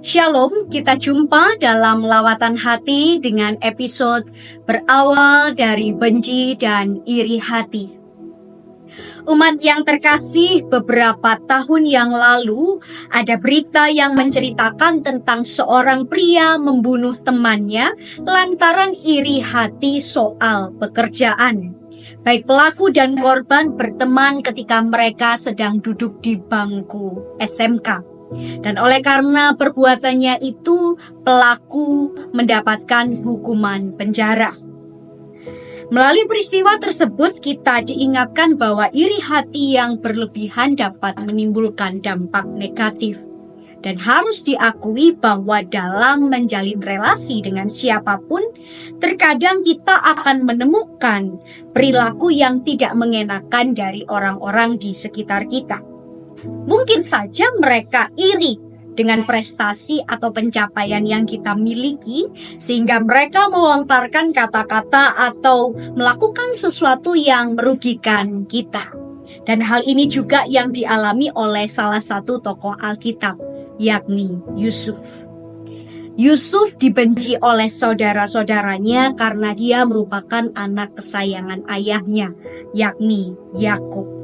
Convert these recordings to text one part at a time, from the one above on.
Shalom, kita jumpa dalam lawatan hati dengan episode berawal dari benci dan iri hati. Umat yang terkasih, beberapa tahun yang lalu ada berita yang menceritakan tentang seorang pria membunuh temannya lantaran iri hati soal pekerjaan. Baik pelaku dan korban berteman ketika mereka sedang duduk di bangku SMK. Dan oleh karena perbuatannya itu, pelaku mendapatkan hukuman penjara. Melalui peristiwa tersebut, kita diingatkan bahwa iri hati yang berlebihan dapat menimbulkan dampak negatif. Dan harus diakui bahwa dalam menjalin relasi dengan siapapun, terkadang kita akan menemukan perilaku yang tidak mengenakan dari orang-orang di sekitar kita. Mungkin saja mereka iri dengan prestasi atau pencapaian yang kita miliki, sehingga mereka melontarkan kata-kata atau melakukan sesuatu yang merugikan kita. Dan hal ini juga yang dialami oleh salah satu tokoh Alkitab, yakni Yusuf. Yusuf dibenci oleh saudara-saudaranya karena dia merupakan anak kesayangan ayahnya, yakni Yakub.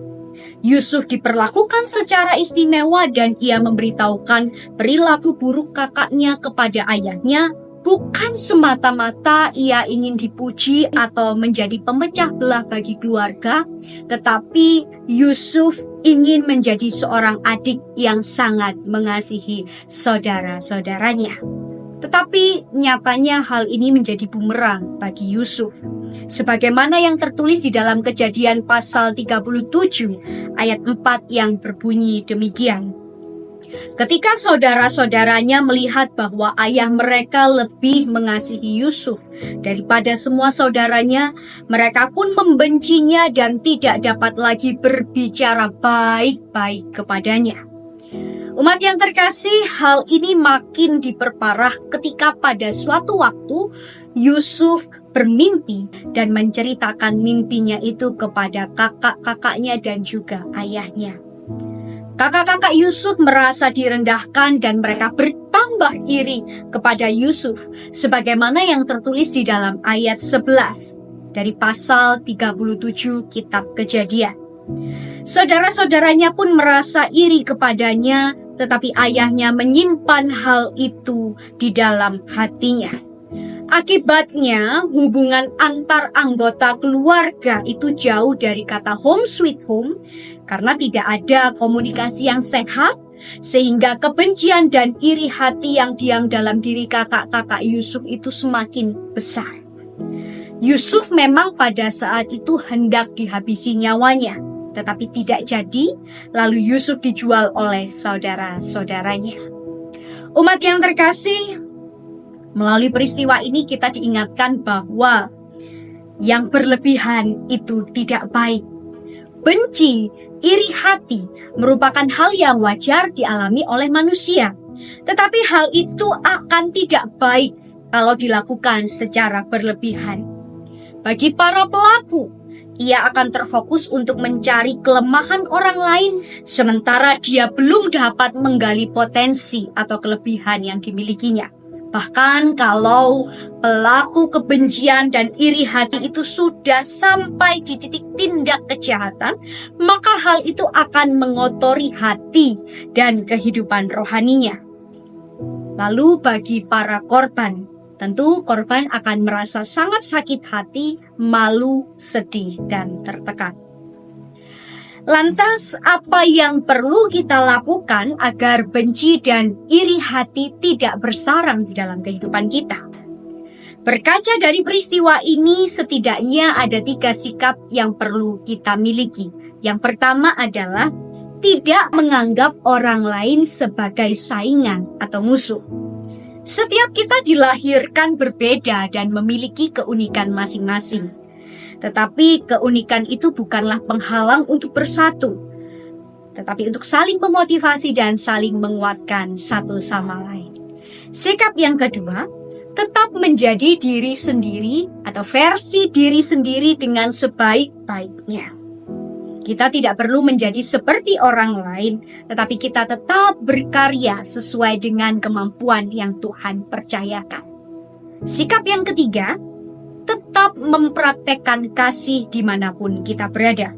Yusuf diperlakukan secara istimewa dan ia memberitahukan perilaku buruk kakaknya kepada ayahnya bukan semata-mata ia ingin dipuji atau menjadi pemecah belah bagi keluarga, tetapi Yusuf ingin menjadi seorang adik yang sangat mengasihi saudara-saudaranya. Tetapi nyatanya hal ini menjadi bumerang bagi Yusuf. Sebagaimana yang tertulis di dalam Kejadian pasal 37 ayat 4 yang berbunyi demikian. Ketika saudara-saudaranya melihat bahwa ayah mereka lebih mengasihi Yusuf daripada semua saudaranya, mereka pun membencinya dan tidak dapat lagi berbicara baik-baik kepadanya. Umat yang terkasih, hal ini makin diperparah ketika pada suatu waktu Yusuf bermimpi dan menceritakan mimpinya itu kepada kakak-kakaknya dan juga ayahnya. Kakak-kakak Yusuf merasa direndahkan dan mereka bertambah iri kepada Yusuf, sebagaimana yang tertulis di dalam ayat 11 dari pasal 37 kitab Kejadian. Saudara-saudaranya pun merasa iri kepadanya, tetapi ayahnya menyimpan hal itu di dalam hatinya. Akibatnya, hubungan antar anggota keluarga itu jauh dari kata home sweet home karena tidak ada komunikasi yang sehat, sehingga kebencian dan iri hati yang diam dalam diri kakak-kakak Yusuf itu semakin besar. Yusuf memang pada saat itu hendak dihabisi nyawanya, tetapi tidak jadi, lalu Yusuf dijual oleh saudara-saudaranya. Umat yang terkasih, melalui peristiwa ini kita diingatkan bahwa yang berlebihan itu tidak baik. Benci, iri hati merupakan hal yang wajar dialami oleh manusia. Tetapi hal itu akan tidak baik kalau dilakukan secara berlebihan. Bagi para pelaku, ia akan terfokus untuk mencari kelemahan orang lain, sementara dia belum dapat menggali potensi atau kelebihan yang dimilikinya. Bahkan kalau pelaku kebencian dan iri hati itu sudah sampai di titik tindak kejahatan, maka hal itu akan mengotori hati dan kehidupan rohaninya. Lalu bagi para korban, tentu korban akan merasa sangat sakit hati, malu, sedih, dan tertekan. Lantas, apa yang perlu kita lakukan agar benci dan iri hati tidak bersarang di dalam kehidupan kita? Berkaca dari peristiwa ini, setidaknya ada 3 sikap yang perlu kita miliki. Yang pertama adalah tidak menganggap orang lain sebagai saingan atau musuh. Setiap kita dilahirkan berbeda dan memiliki keunikan masing-masing. Tetapi keunikan itu bukanlah penghalang untuk bersatu, tetapi untuk saling memotivasi dan saling menguatkan satu sama lain. Sikap yang kedua, tetap menjadi diri sendiri atau versi diri sendiri dengan sebaik-baiknya. Kita tidak perlu menjadi seperti orang lain, tetapi kita tetap berkarya sesuai dengan kemampuan yang Tuhan percayakan. Sikap yang ketiga, tetap mempraktekkan kasih dimanapun kita berada.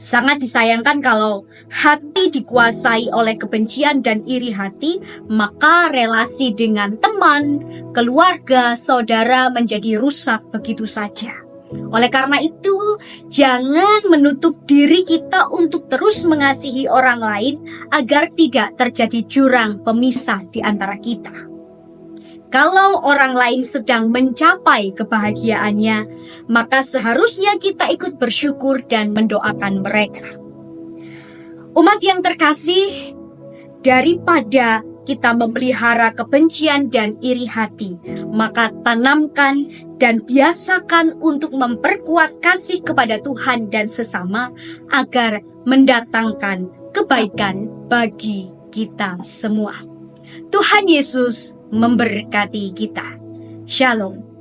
Sangat disayangkan kalau hati dikuasai oleh kebencian dan iri hati, maka relasi dengan teman, keluarga, saudara menjadi rusak begitu saja. Oleh karena itu, jangan menutup diri kita untuk terus mengasihi orang lain agar tidak terjadi jurang pemisah di antara kita. Kalau orang lain sedang mencapai kebahagiaannya, maka seharusnya kita ikut bersyukur dan mendoakan mereka. Umat yang terkasih, daripada kita memelihara kebencian dan iri hati, maka tanamkan dan biasakan untuk memperkuat kasih kepada Tuhan dan sesama agar mendatangkan kebaikan bagi kita semua. Tuhan Yesus memberkati kita. Shalom.